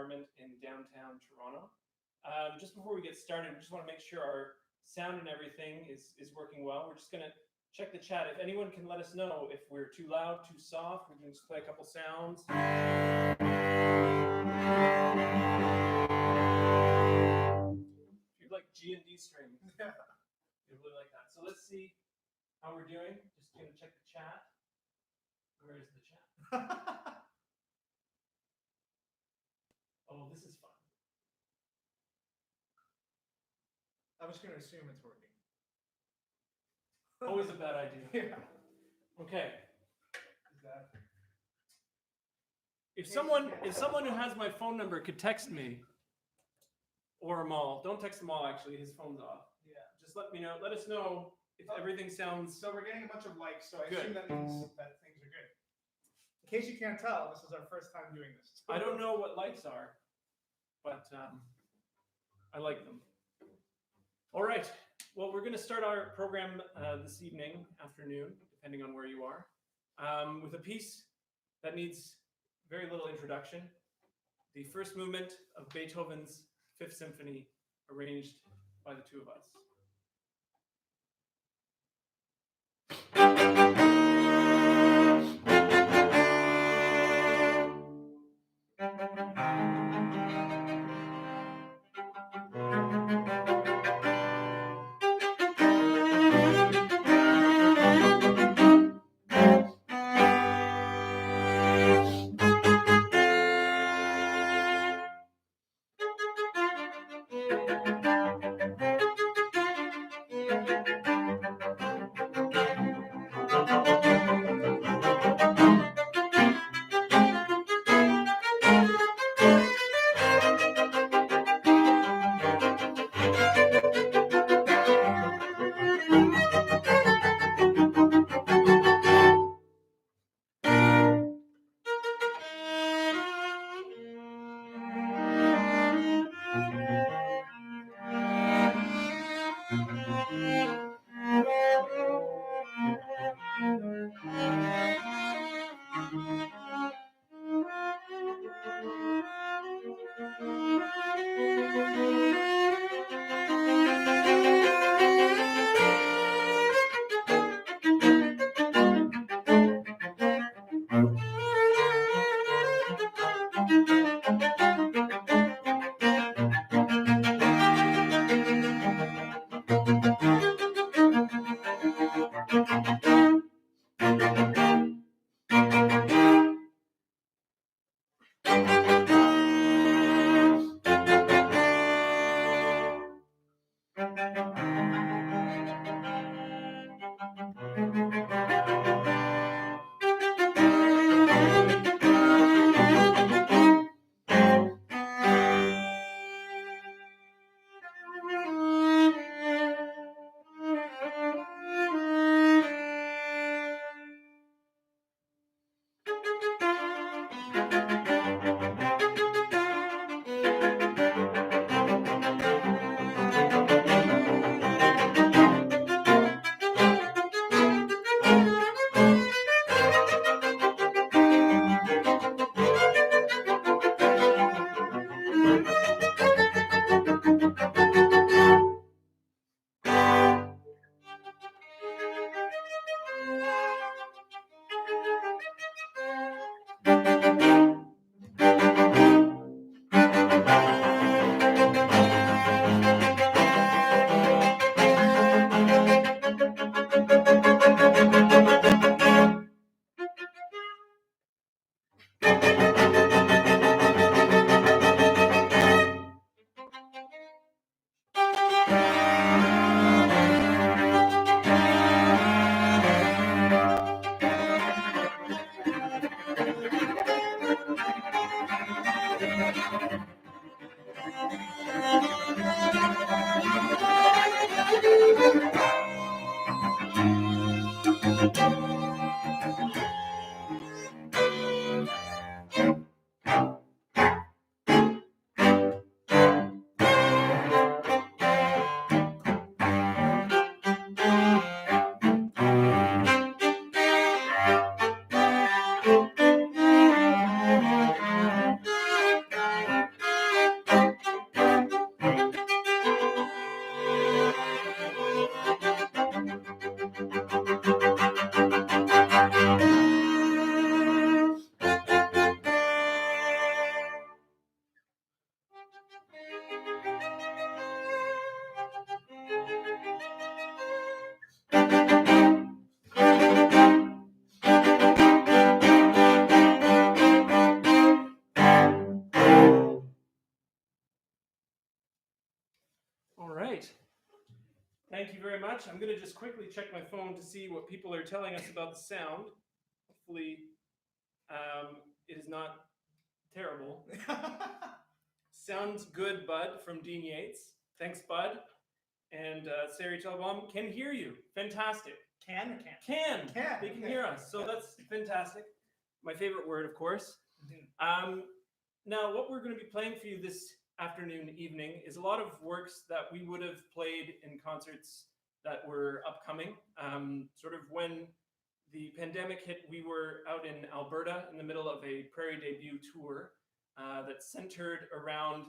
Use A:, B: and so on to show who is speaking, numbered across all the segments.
A: apartment in downtown Toronto. Just before we get started, we just want to make sure our sound and everything is working well. We're just going to check the chat. If anyone can let us know if we're too loud, too soft, we can just play a couple sounds. If you'd like G and D strings, you'd really like that. So let's see how we're doing. Just going to check the chat. Where is the chat? Oh, this is fun.
B: I'm just going to assume it's working.
A: Always a bad idea.
B: Yeah.
A: Okay.
B: Exactly.
A: If someone who has my phone number could text me, or Amal, don't text Amal actually, his phone's off.
B: Yeah.
A: Just let me know. Let us know if everything sounds.
B: So we're getting a bunch of likes, so I
A: good.
B: assume that means that things are good. In case you can't tell, this is our first time doing this.
A: I don't know what likes are, but I like them. All right. Well, we're going to start our program this afternoon, depending on where you are, with a piece that needs very little introduction. The first movement of Beethoven's Fifth Symphony, arranged by the two of us. Thank you very much. I'm going to just quickly check my phone to see what people are telling us about the sound. Hopefully, it is not terrible. Sounds good, Bud, from Dean Yates. Thanks, Bud. And Sari Telbaum can hear you. Fantastic.
B: Can or can't?
A: Can. They can hear us. So that's fantastic. My favorite word, of course. Now, what we're going to be playing for you this afternoon, evening, is a lot of works that we would have played in concerts that were upcoming. Sort of when the pandemic hit, we were out in Alberta in the middle of a Prairie Debut tour that centered around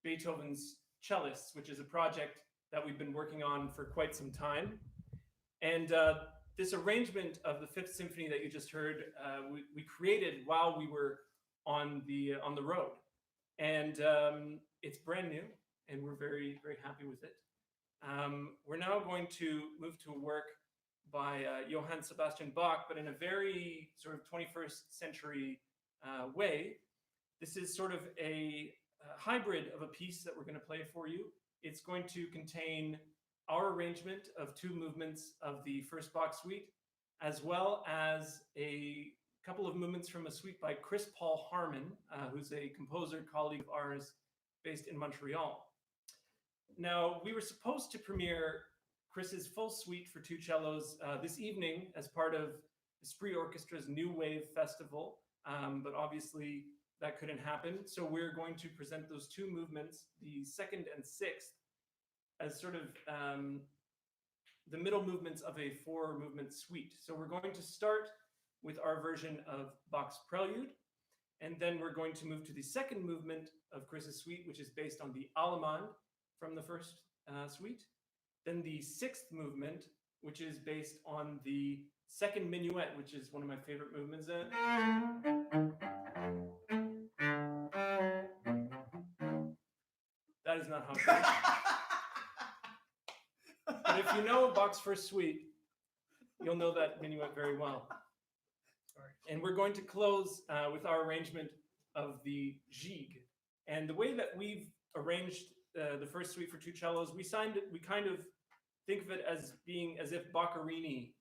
A: Beethoven's Cellists, which is a project that we've been working on for quite some time. And this arrangement of the Fifth Symphony that you just heard, we created while we were on the road. And it's brand new, and we're very, very happy with it. We're now going to move to a work by Johann Sebastian Bach, but in a very sort of 21st century way. This is sort of a hybrid of a piece that we're going to play for you. It's going to contain our arrangement of two movements of the first Bach suite, as well as a couple of movements from a suite by Chris Paul Harman, who's a composer colleague of ours based in Montreal. Now, we were supposed to premiere Chris's full suite for two cellos this evening as part of Esprit Orchestra's New Wave Festival, but obviously that couldn't happen. So we're going to present those two movements, the second and sixth, as sort of the middle movements of a four-movement suite. So we're going to start with our version of Bach's Prelude, and then we're going to move to the second movement of Chris's suite, which is based on the Allemande from the first suite. Then the sixth movement, which is based on the second minuet, which is one of my favorite movements. That is not how it goes. But if you know Bach's first suite, you'll know that minuet very well.
B: Sorry.
A: And we're going to close with our arrangement of the Gigue. And the way that we've arranged the first suite for two cellos, we kind of think of it as being as if Boccherini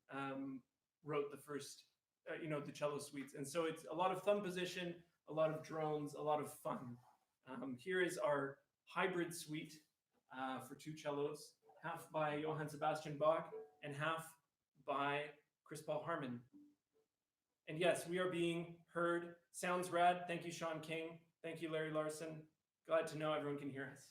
A: wrote the first, the cello suites. And so it's a lot of thumb position, a lot of drones, a lot of fun. Here is our hybrid suite for two cellos, half by Johann Sebastian Bach and half by Chris Paul Harman. And yes, we are being heard. Sounds rad. Thank you, Shawn King. Thank you, Larry Larson. Glad to know everyone can hear us.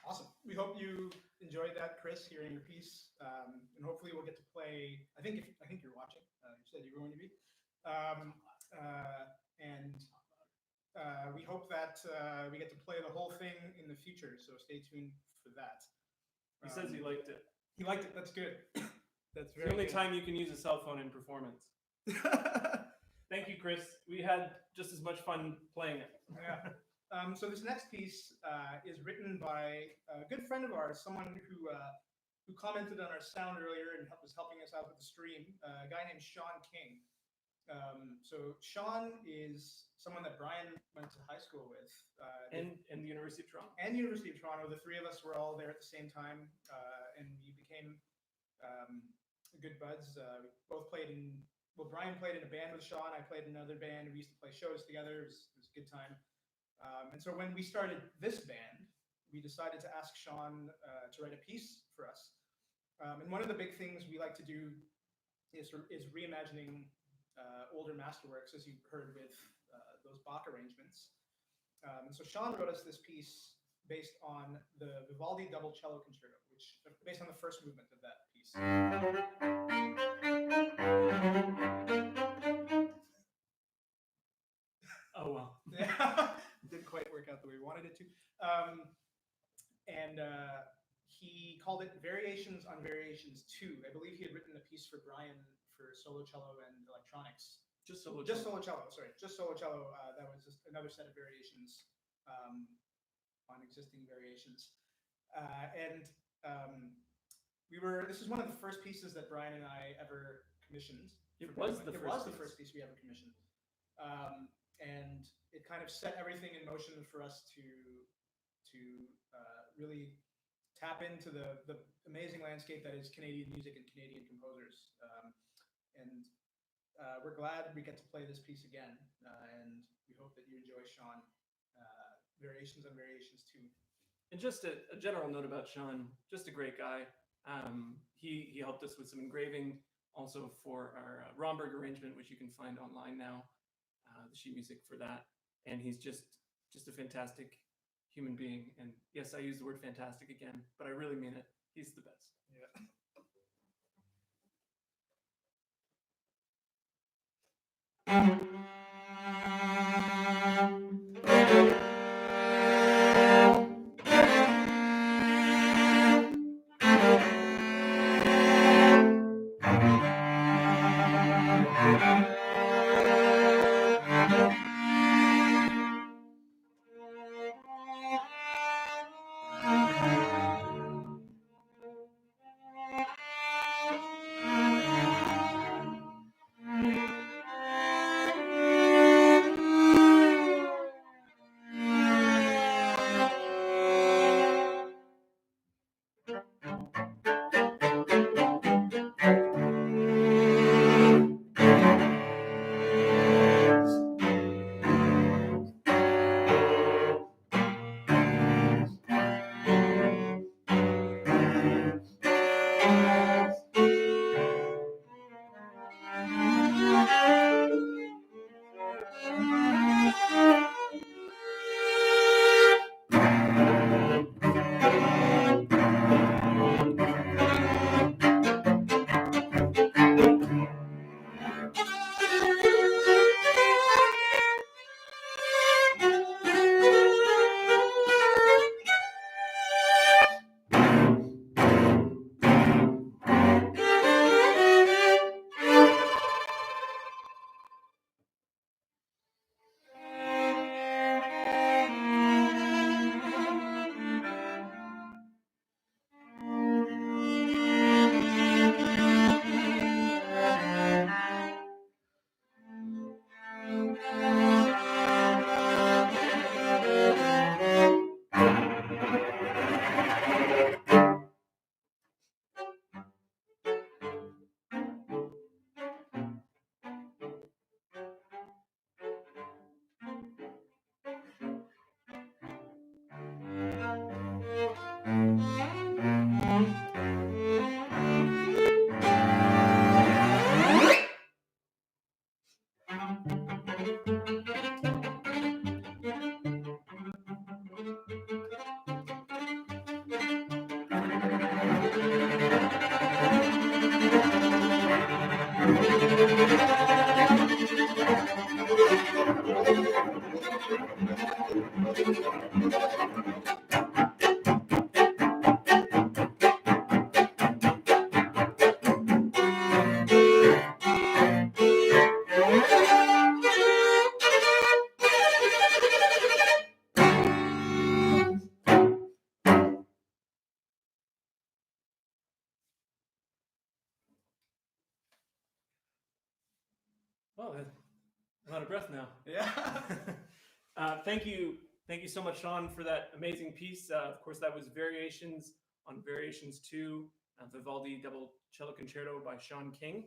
B: Awesome. We hope you enjoyed that, Chris, hearing your piece, and hopefully we'll get to play. I think you're watching. You said you were going to be. and we hope that we get to play the whole thing in the future. So stay tuned for that.
A: He says he liked it.
B: He liked it. That's good. That's
A: It's
B: very
A: the only
B: good.
A: time you can use a cell phone in performance. Thank you, Chris. We had just as much fun playing it.
B: Yeah. So this next piece is written by a good friend of ours, someone who commented on our sound earlier and was helping us out with the stream, a guy named Shawn King. So Shawn is someone that Brian went to high school with.
A: And the University of Toronto.
B: And University of Toronto. The three of us were all there at the same time, and we became good buds. We both played in, well, Brian played in a band with Shawn. I played in another band. We used to play shows together. It was a good time. And so when we started this band, we decided to ask Shawn to write a piece for us. And one of the big things we like to do is reimagining older masterworks, as you heard with those Bach arrangements. And so Shawn wrote us this piece based on the Vivaldi double cello concerto, which based on the first movement of that piece.
A: Oh, well.
B: Yeah, didn't quite work out the way we wanted it to. And he called it Variations on Variations 2. I believe he had written a piece for Brian for solo cello and electronics.
A: Just solo
B: Just solo cello, sorry. Just solo cello. That was just another set of variations on existing variations. This is one of the first pieces that Brian and I ever commissioned.
A: It was the
B: first piece we ever commissioned. And it kind of set everything in motion for us to really tap into the amazing landscape that is Canadian music and Canadian composers. We're glad we get to play this piece again, and we hope that you enjoy Shawn, Variations on Variations 2.
A: And just a general note about Shawn, just a great guy. He helped us with some engraving, also for our Romberg arrangement, which you can find online now, the sheet music for that. And he's just a fantastic human being. And yes, I use the word fantastic again, but I really mean it. He's the best.
B: Yeah.
A: Oh, I'm out of breath now.
B: Yeah.
A: Thank you so much, Shawn, for that amazing piece. Of course, that was Variations on Variations 2, Vivaldi Double Cello Concerto by Shawn King.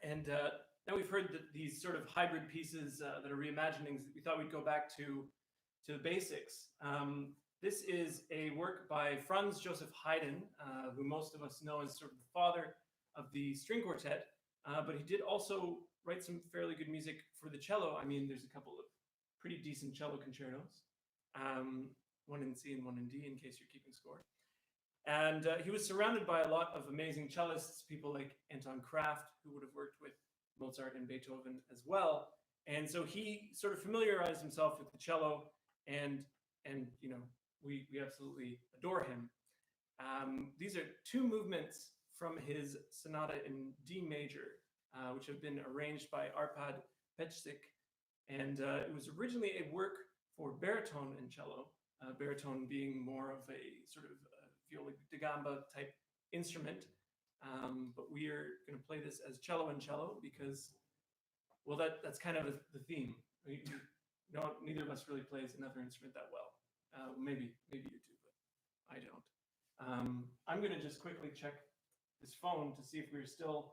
A: And now we've heard these sort of hybrid pieces that are reimaginings. We thought we'd go back to the basics. This is a work by Franz Joseph Haydn, who most of us know as sort of the father of the string quartet, but he did also write some fairly good music for the cello. I mean, there's a couple of pretty decent cello concertos, one in C and one in D, in case you're keeping score. And he was surrounded by a lot of amazing cellists, people like Anton Kraft, who would have worked with Mozart and Beethoven as well. And so he sort of familiarized himself with the cello, and you know, we absolutely adore him. These are two movements from his sonata in D major, which have been arranged by Arpad Pechsik. And it was originally a work for baritone and cello, baritone being more of a sort of viola da gamba type instrument. But we are going to play this as cello and cello because, well, that's kind of the theme. Neither of us really plays another instrument that well. Maybe you do, but I don't. I'm going to just quickly check this phone to see if we're still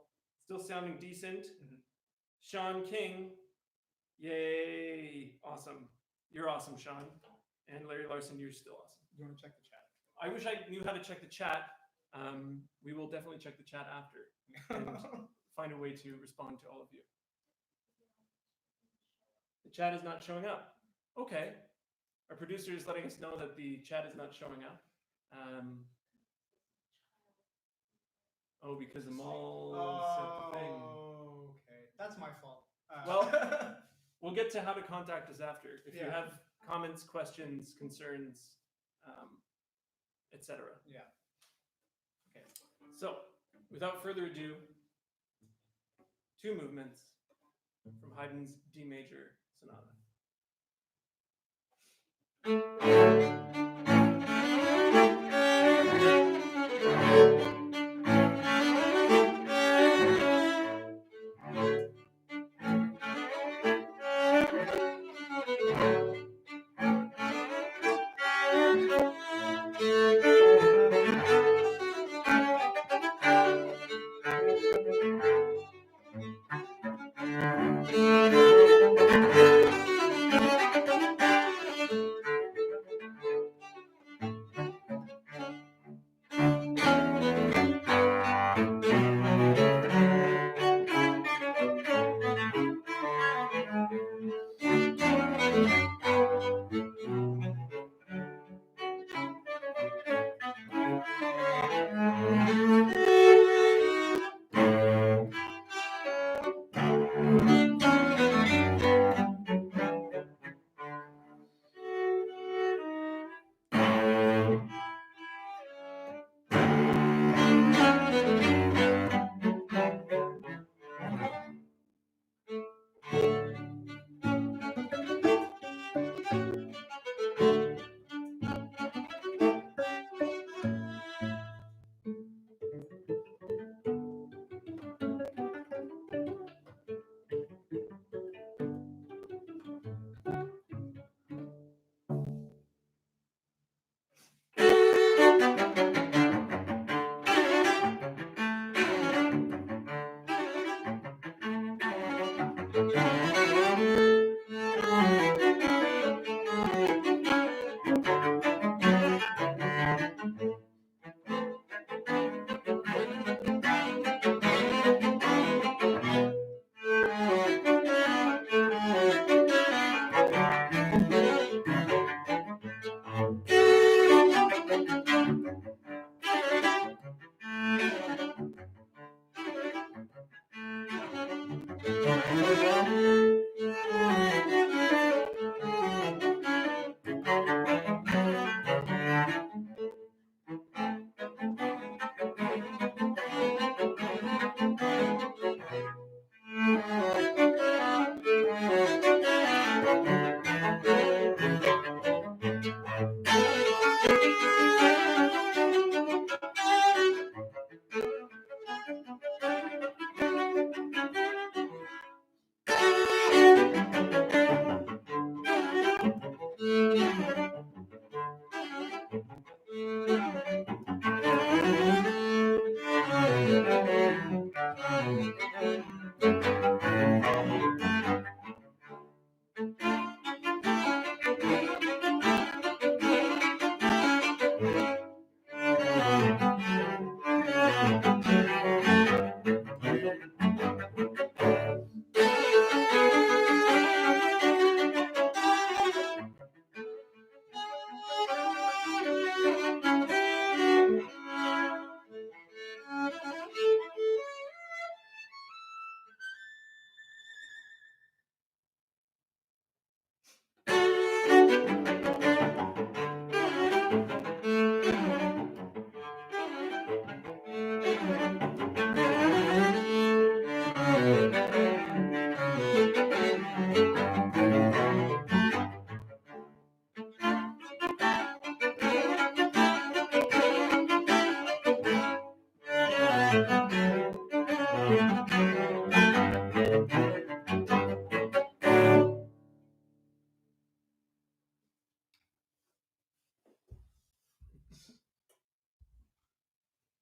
A: sounding decent. Mm-hmm. Shawn King, yay! Awesome. You're awesome, Shawn. And Larry Larson, you're still awesome.
B: You want to check the chat?
A: I wish I knew how to check the chat. We will definitely check the chat after and find a way to respond to all of you. The chat is not showing up. Okay. Our producer is letting us know that the chat is not showing up. Because Amal said the thing.
B: Okay. That's my fault.
A: Well, we'll get to how to contact us after. If you have comments, questions, concerns, etc.
B: Yeah.
A: Okay. So, without further ado, two movements from Haydn's D major sonata.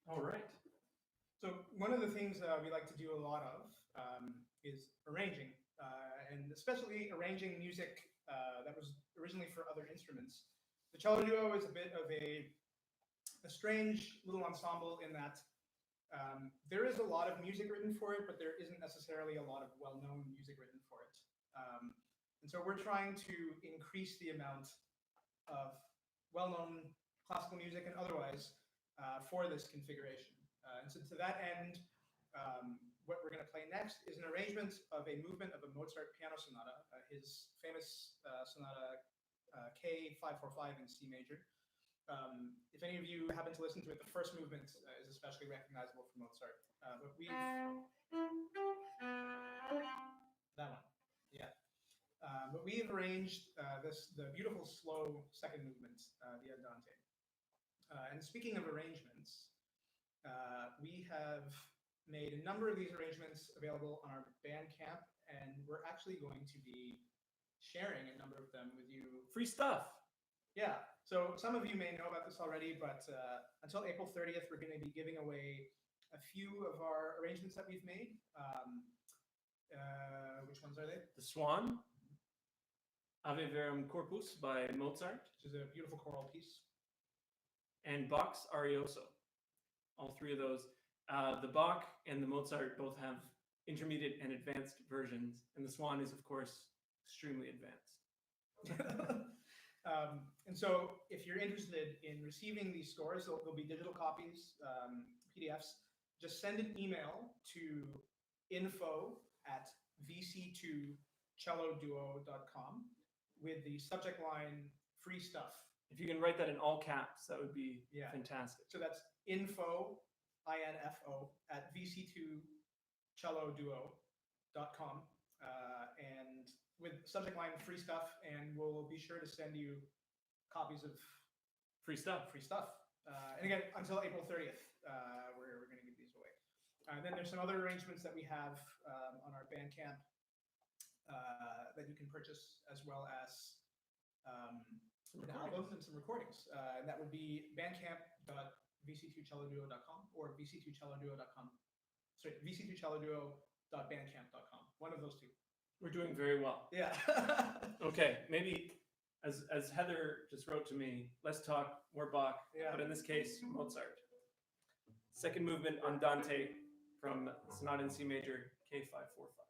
A: All right.
B: So one of the things we like to do a lot of is arranging, and especially arranging music that was originally for other instruments. The cello duo is a bit of a strange little ensemble in that there is a lot of music written for it, but there isn't necessarily a lot of well-known music written for it. And so we're trying to increase the amount of well-known classical music and otherwise for this configuration. And so to that end, what we're going to play next is an arrangement of a movement of a Mozart piano sonata, his famous sonata K545 in C major. If any of you happen to listen to it, the first movement is especially recognizable for Mozart. But we've that one, yeah. But we've arranged the beautiful slow second movement, the Andante. And speaking of arrangements, we have made a number of these arrangements available on our Bandcamp, and we're actually going to be sharing a number of them with you.
A: Free stuff.
B: Yeah, so some of you may know about this already, but until April 30th, we're going to be giving away a few of our arrangements that we've made. Which ones are they?
A: The Swan, Ave Verum Corpus by Mozart,
B: Which is a beautiful choral piece.
A: and Bach's Arioso. All three of those. The Bach and the Mozart both have intermediate and advanced versions, and the Swan is, of course, extremely advanced.
B: And so if you're interested in receiving these scores, there'll be digital copies, PDFs. Just send an email to info@vc2celloduo.com with the subject line free stuff.
A: If you can write that in all caps, that would be fantastic.
B: So that's info, I-N-F-O, @vc2celloduo.com. And with subject line free stuff, and we'll be sure to send you copies of
A: Free stuff.
B: And again, until April 30th, we're going to give these away. Then there's some other arrangements that we have on our Bandcamp that you can purchase, as well as some albums and some recordings. And that would be bandcamp.vc2celloduo.com or vc2celloduo.com. Sorry, vc2celloduo.bandcamp.com. One of those two.
A: We're doing very well.
B: Yeah.
A: Okay, maybe as Heather just wrote to me, let's talk more Bach, but in this case, Mozart. Second movement Andante from Sonata in C major, K545.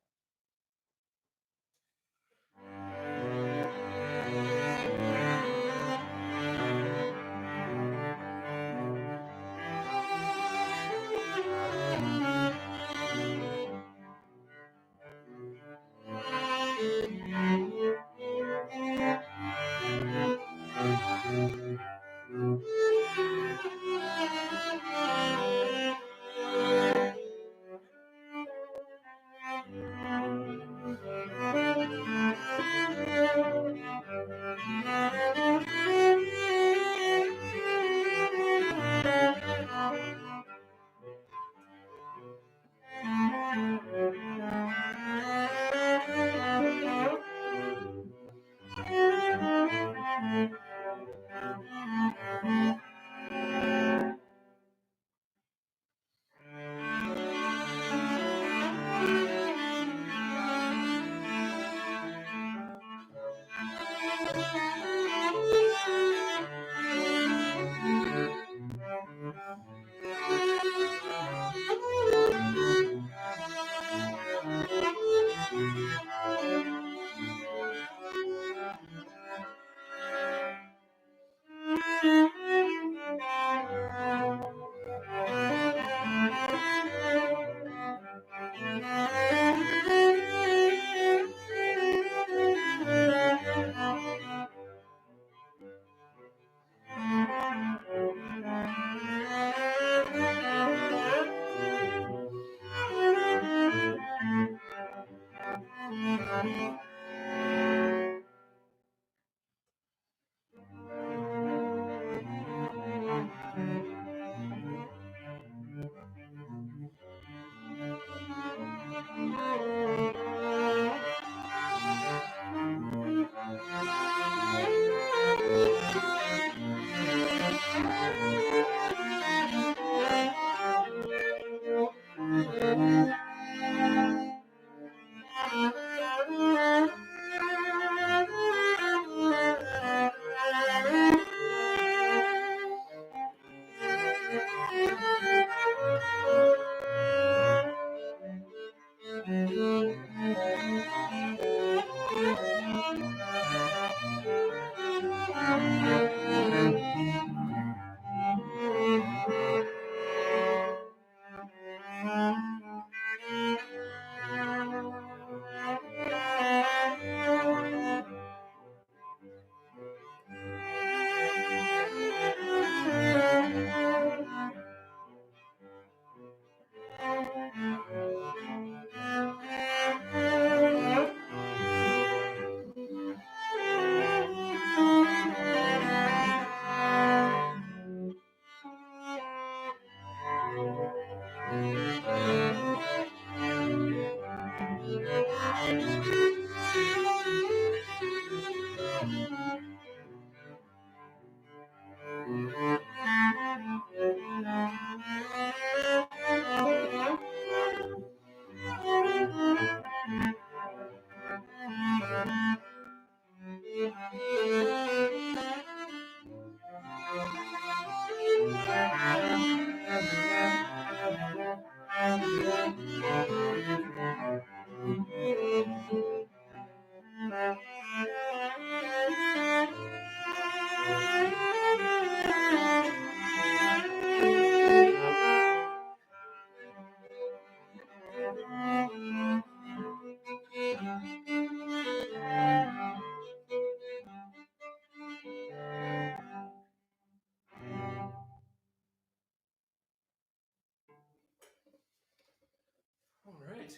A: All right.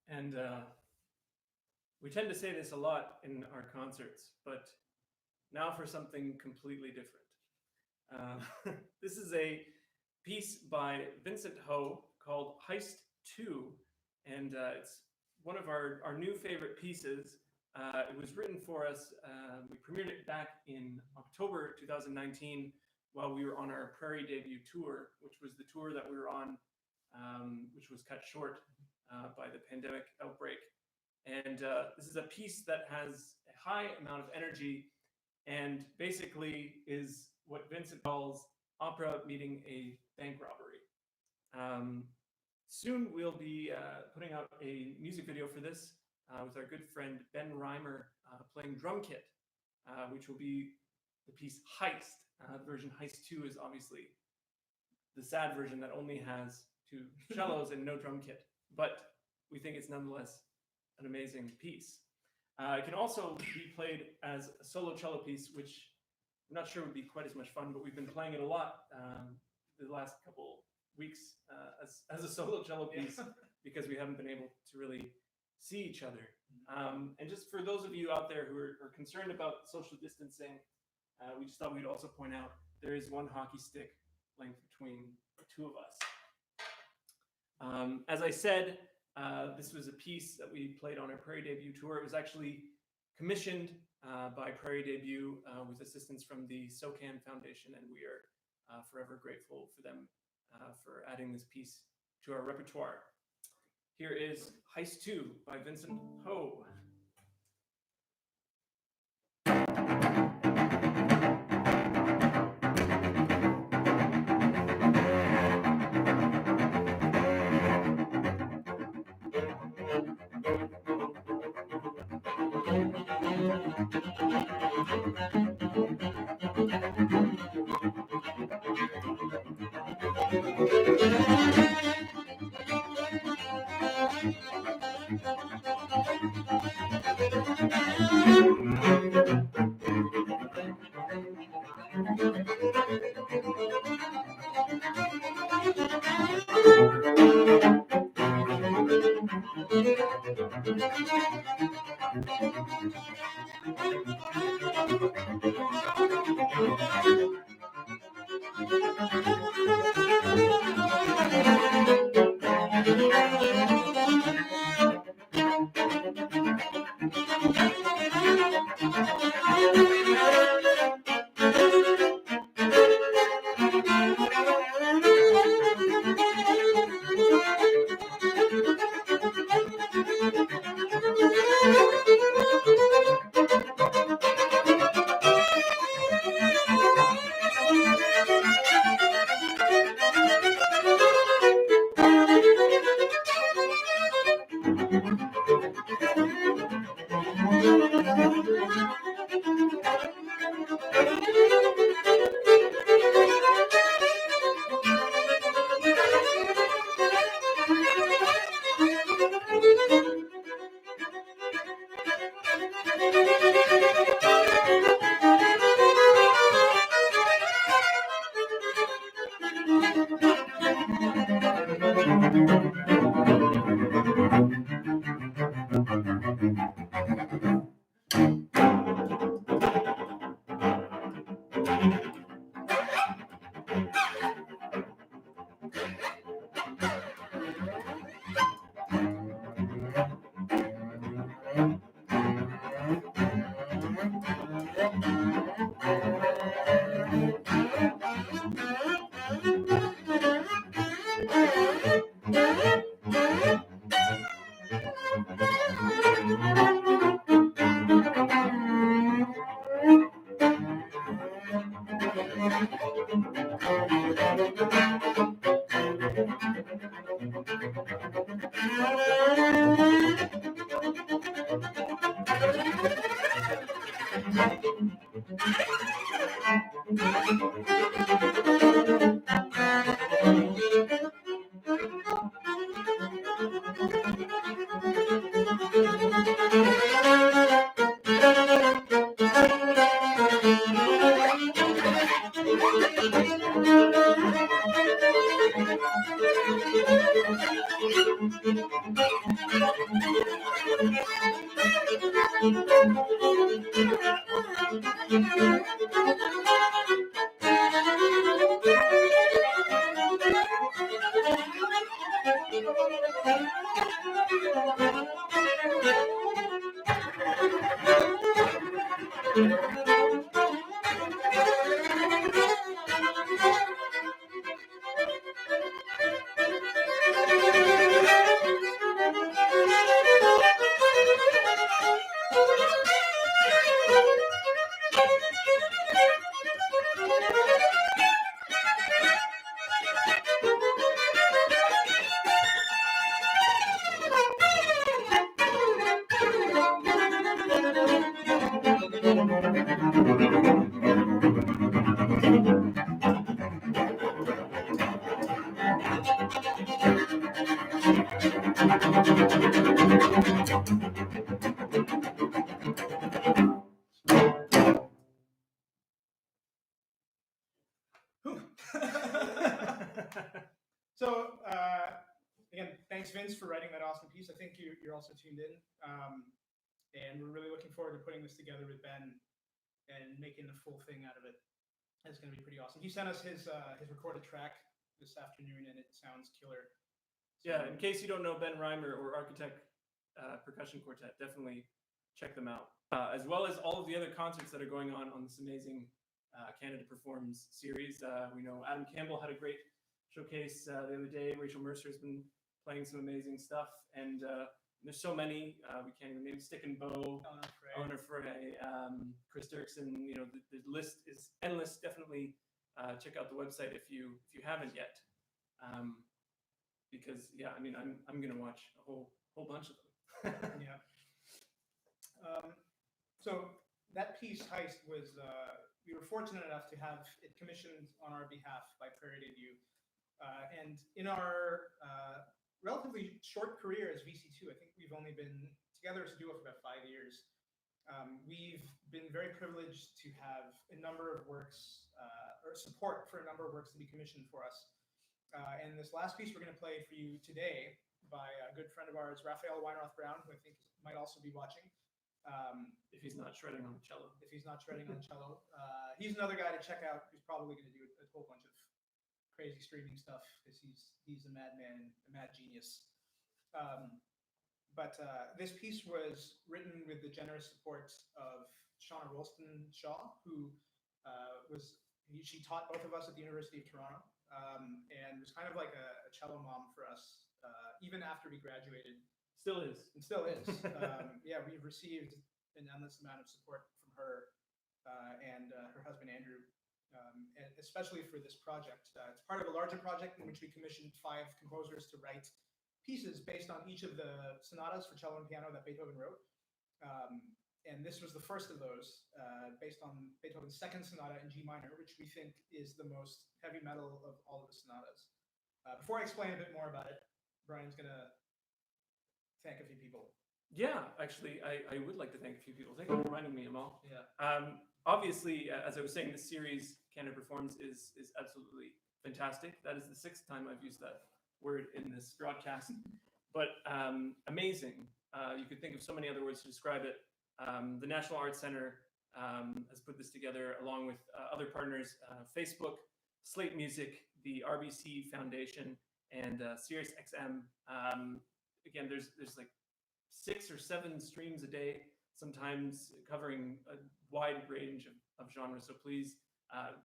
A: And we tend to say this a lot in our concerts, but now for something completely different. This is a piece by Vincent Ho called Heist 2, and it's one of our new favorite pieces. It was written for us. We premiered it back in October 2019 while we were on our Prairie debut tour, which was the tour that we were on, which was cut short by the pandemic outbreak. And this is a piece that has a high amount of energy and basically is what Vincent calls opera meeting a bank robbery. Soon we'll be putting out a music video for this with our good friend Ben Reimer playing drum kit, which will be the piece Heist. The version Heist 2 is obviously the sad version that only has 2 cellos and no drum kit, but we think it's nonetheless an amazing piece. It can also be played as a solo cello piece, which I'm not sure would be quite as much fun, but we've been playing it a lot the last couple weeks as a solo cello piece because we haven't been able to really see each other. And just for those of you out there who are concerned about social distancing, we just thought we'd also point out there is 1 hockey stick length between the 2 of us. As I said, this was a piece that we played on our Prairie debut tour. It was actually commissioned by Prairie debut with assistance from the SOCAN Foundation, and we are forever grateful for them for adding this piece to our repertoire. Here is Heist 2 by Vincent Ho.
B: So, again, thanks, Vince, for writing that awesome piece. I think you're also tuned in. And we're really looking forward to putting this together with Ben and making the full thing out of it. It's going to be pretty awesome. He sent us his recorded track this afternoon, and it sounds killer. So,
A: yeah, in case you don't know Ben Reimer or Architect Percussion Quartet, definitely check them out. As well as all of the other concerts that are going on this amazing Canada Performs series. We know Adam Campbell had a great showcase the other day. Rachel Mercer's been playing some amazing stuff, and there's so many. We can't even name Stick and Bow, Eleanor Frey, Chris Dirksen. You know, the list is endless. Definitely check out the website if you haven't yet, because yeah, I mean, I'm gonna watch a whole bunch of them.
B: Yeah. So that piece, Heist, was we were fortunate enough to have it commissioned on our behalf by Prairie Debut. And in our relatively short career as VC2, I think we've only been together as a duo for about 5 years. We've been very privileged to have a number of works, or support for a number of works to be commissioned for us. And this last piece we're going to play for you today by a good friend of ours, Raphael Weinroth Brown, who I think might also be watching.
A: If he's not shredding on the cello.
B: If he's not shredding on the cello. He's another guy to check out who's probably going to do a whole bunch of crazy streaming stuff because he's a madman, a mad genius. But this piece was written with the generous support of Shawn Shaw, who she taught both of us at the University of Toronto, and was kind of like a cello mom for us, even after we graduated.
A: Still is.
B: And still is. Yeah, we've received an endless amount of support from her and her husband, Andrew, and especially for this project. It's part of a larger project in which we commissioned 5 composers to write pieces based on each of the sonatas for cello and piano that Beethoven wrote. And this was the first of those, based on Beethoven's second sonata in G minor, which we think is the most heavy metal of all of the sonatas. Before I explain a bit more about it, Brian's going to thank a few people.
A: Yeah, actually, I would like to thank a few people. Thank you for reminding me, Amal.
B: Yeah.
A: Obviously, as I was saying, this series, Canada Performs, is absolutely fantastic. That is the 6th time I've used that word in this broadcast. But amazing. You could think of so many other words to describe it. The National Arts Centre has put this together along with other partners, Facebook, Slate Music, the RBC Foundation, and Sirius XM. Again, there's like 6 or 7 streams a day, sometimes covering a wide range of genres. So please,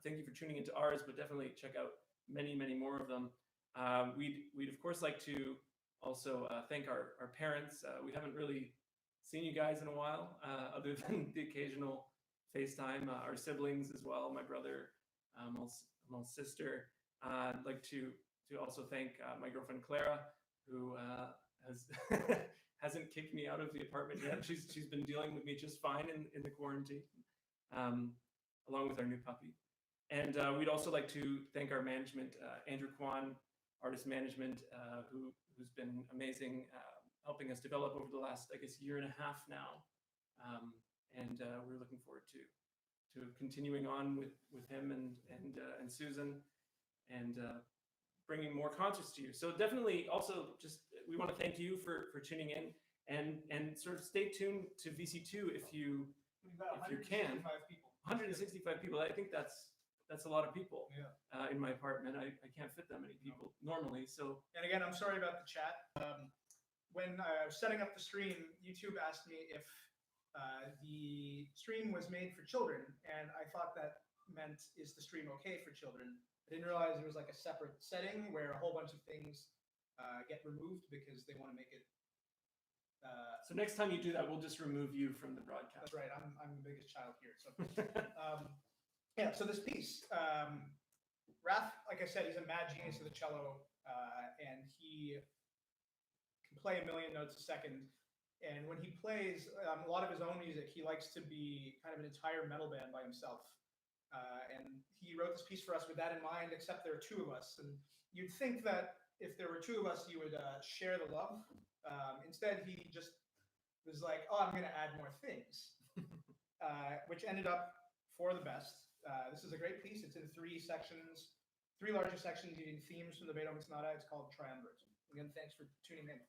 A: thank you for tuning into ours, but definitely check out many, many more of them. We'd of course like to also thank our parents. We haven't really seen you guys in a while, other than the occasional FaceTime. Our siblings as well, my brother, I'm all sister. I'd like to also thank my girlfriend Clara, who has hasn't kicked me out of the apartment yet. She's been dealing with me just fine in the quarantine, along with our new puppy. And we'd also like to thank our management, Andrew Kwan, Artist Management, who's been amazing, helping us develop over the last, I guess, year and a half now. And we're looking forward to continuing on with him and Susan, and bringing more concerts to you. So definitely also just, we want to thank you for tuning in, and sort of stay tuned to VC2 if you can. 165 people. I think that's a lot of people.
B: Yeah.
A: In my apartment. I can't fit that many people normally. So,
B: and again, I'm sorry about the chat. When I was setting up the stream, YouTube asked me if the stream was made for children, and I thought that meant, is the stream okay for children? I didn't realize there was like a separate setting where a whole bunch of things get removed because they want to make it.
A: So next time you do that, we'll just remove you from the broadcast.
B: That's right. I'm the biggest child here. So yeah. So this piece, Raph, like I said, he's a mad genius of the cello, and he can play a million notes a second. And when he plays a lot of his own music, he likes to be kind of an entire metal band by himself. And he wrote this piece for us with that in mind, except there are two of us. And you'd think that if there were two of us, you would share the love. Instead, he just was like, oh, I'm going to add more things, which ended up for the best. This is a great piece. It's in three sections, three larger sections using themes from the Beethoven sonata. It's called Triumvirate. Again, thanks for tuning in.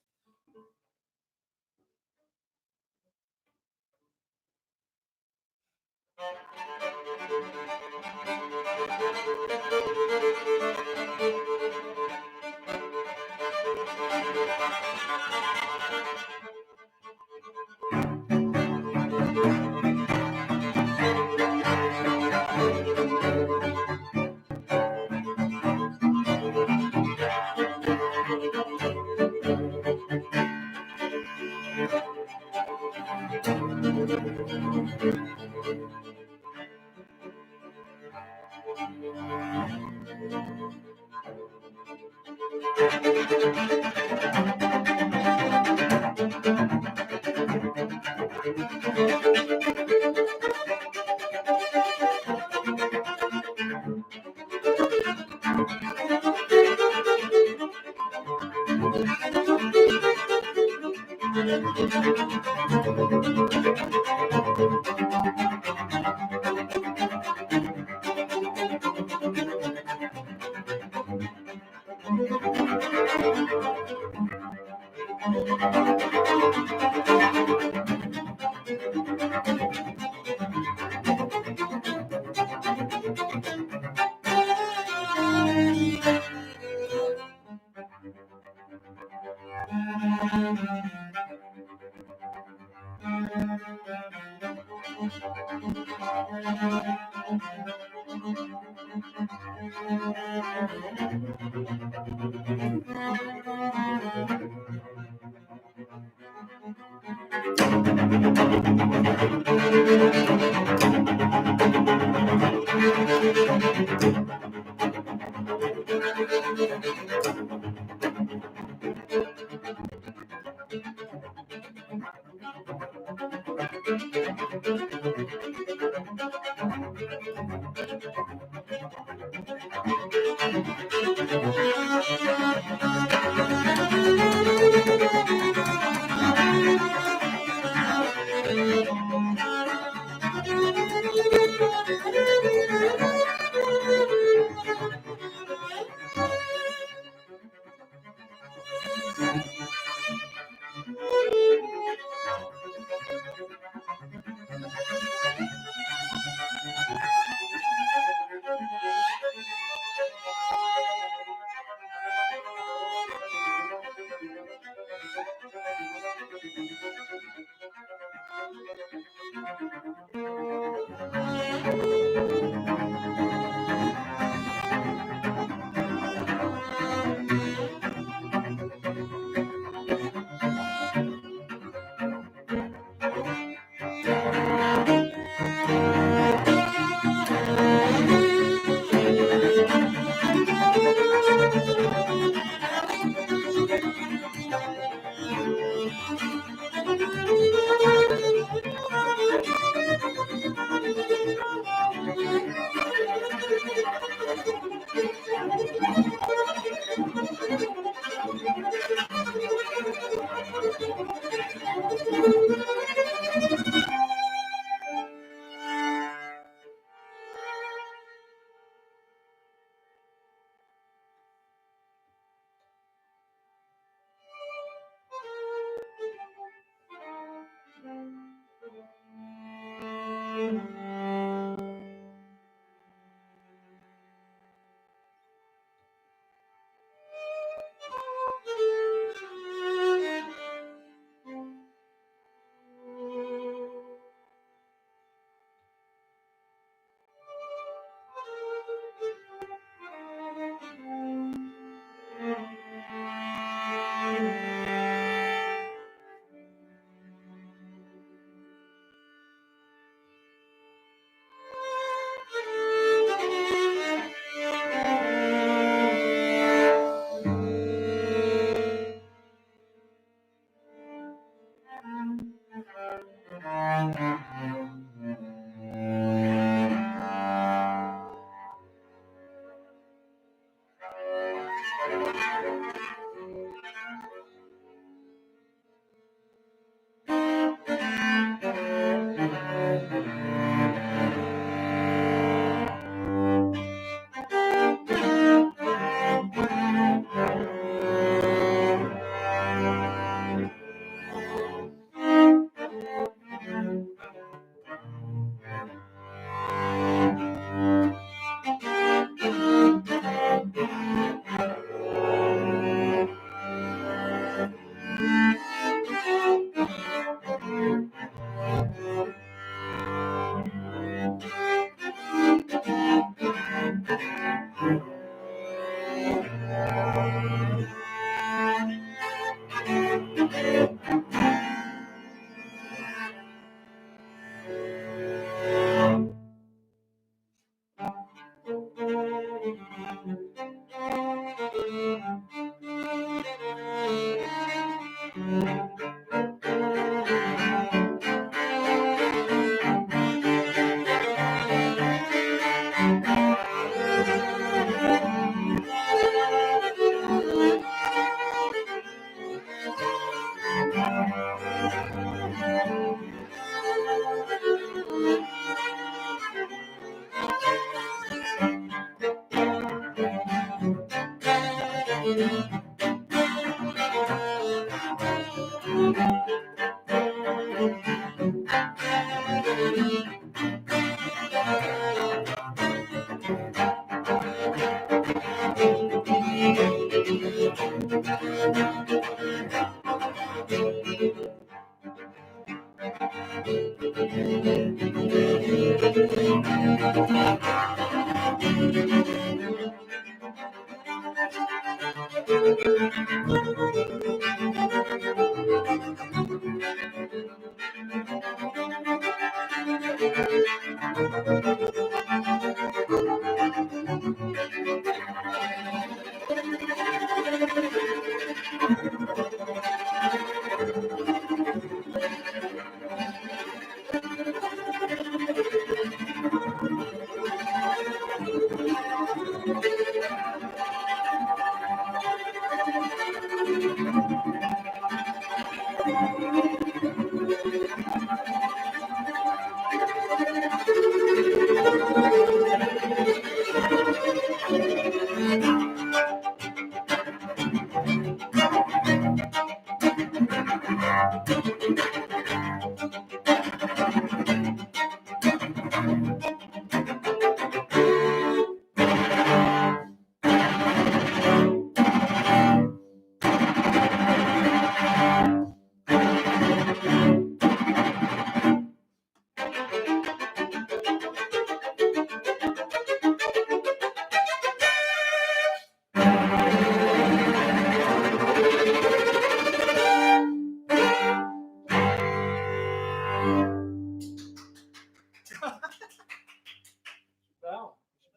A: Wow.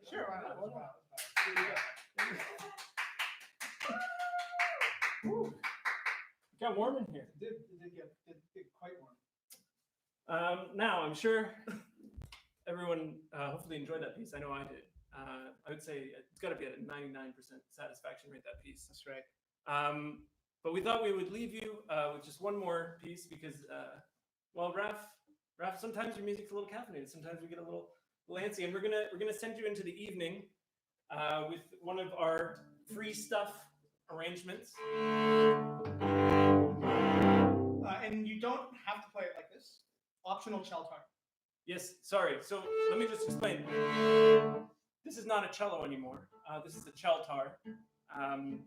B: Sure, why not?
A: Got warm in here.
B: It did get quite warm.
A: Now, I'm sure everyone hopefully enjoyed that piece. I know I did. I would say it's got to be at a 99% satisfaction rate, that piece.
B: That's right.
A: But we thought we would leave you with just one more piece because, well, Raph, sometimes your music's a little caffeinated. Sometimes we get a little antsy, and we're gonna send you into the evening with one of our free stuff arrangements.
B: And you don't have to play it like this. Optional cello.
A: Yes, sorry. So let me just explain. This is not a cello anymore. This is a cheltar.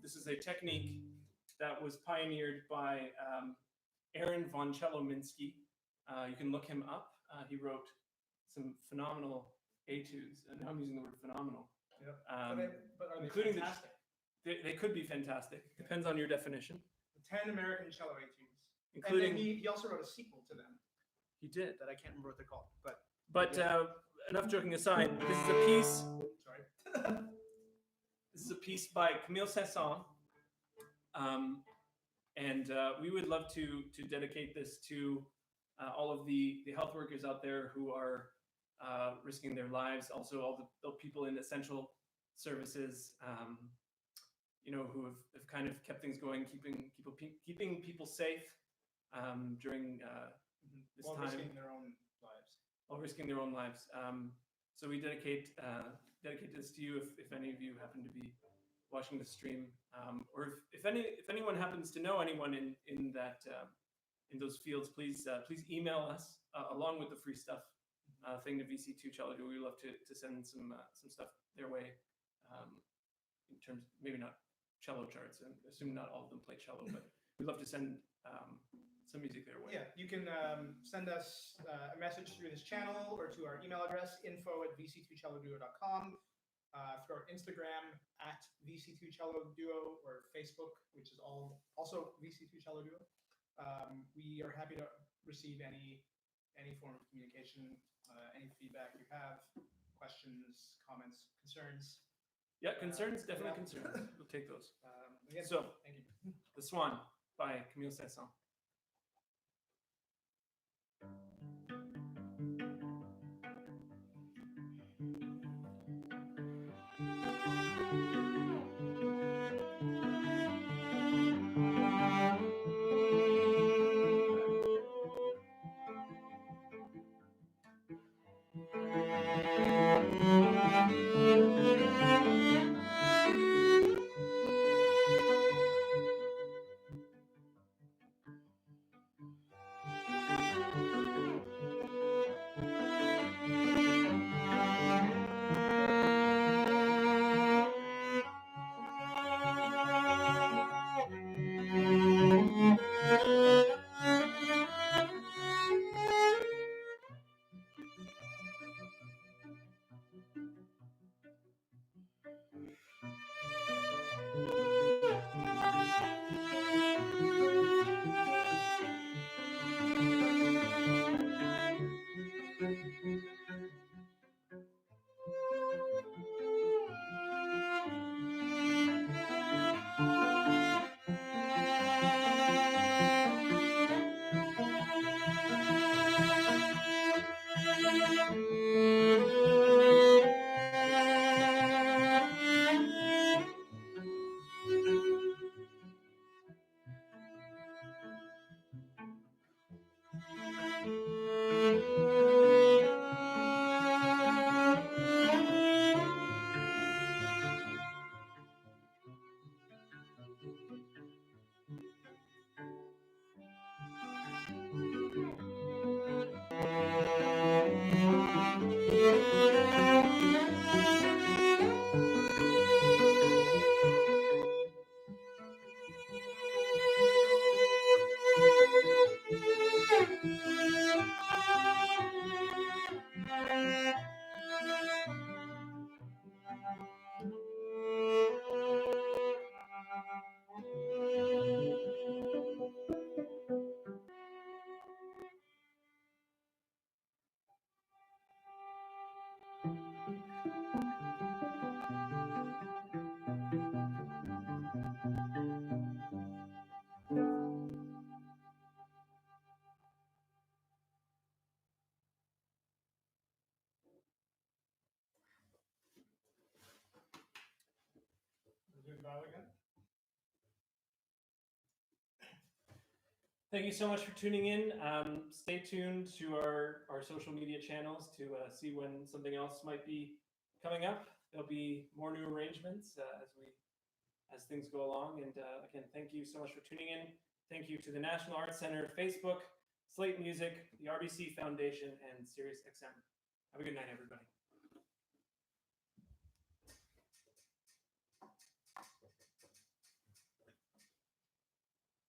A: This is a technique that was pioneered by Aaron von Chelominski. You can look him up. He wrote some phenomenal etudes, and now I'm using the word phenomenal.
B: Yep. But are they
A: including
B: fantastic?
A: They could be fantastic. Depends on your definition.
B: The 10 American cello etudes.
A: Including,
B: and then he also wrote a sequel to them.
A: He did.
B: That I can't remember what they're called.
A: But enough joking aside, this is a piece.
B: Sorry.
A: This is a piece by Camille Saint-Saëns. And we would love to dedicate this to all of the health workers out there who are risking their lives. Also, all the people in essential services, who have kind of kept things going, keeping people safe during this
B: while
A: time.
B: risking their own lives.
A: While risking their own lives. So we dedicate this to you if any of you happen to be watching the stream, or if anyone happens to know anyone in those fields, please email us along with the free stuff thing to VC2 Cello Duo. We'd love to send some stuff their way, in terms, maybe not cello charts. I assume not all of them play cello, but we'd love to send some music their way.
B: Yeah, you can send us a message through this channel or to our email address, info@vc2celloduo.com, through our Instagram @VC2celloduo, or Facebook, which is also VC2 Cello Duo. We are happy to receive any form of communication, any feedback you have, questions, comments, concerns.
A: Yeah, concerns, definitely concerns. We'll take those.
B: Again,
A: So,
B: thank you.
A: The Swan by Camille Saint-Saëns.
B: dial again.
A: Thank you so much for tuning in. Stay tuned to our social media channels to see when something else might be coming up. There'll be more new arrangements as things go along. And again, thank you so much for tuning in. Thank you to the National Arts Center, Facebook, Slate Music, the RBC Foundation, and SiriusXM. Have a good night, everybody.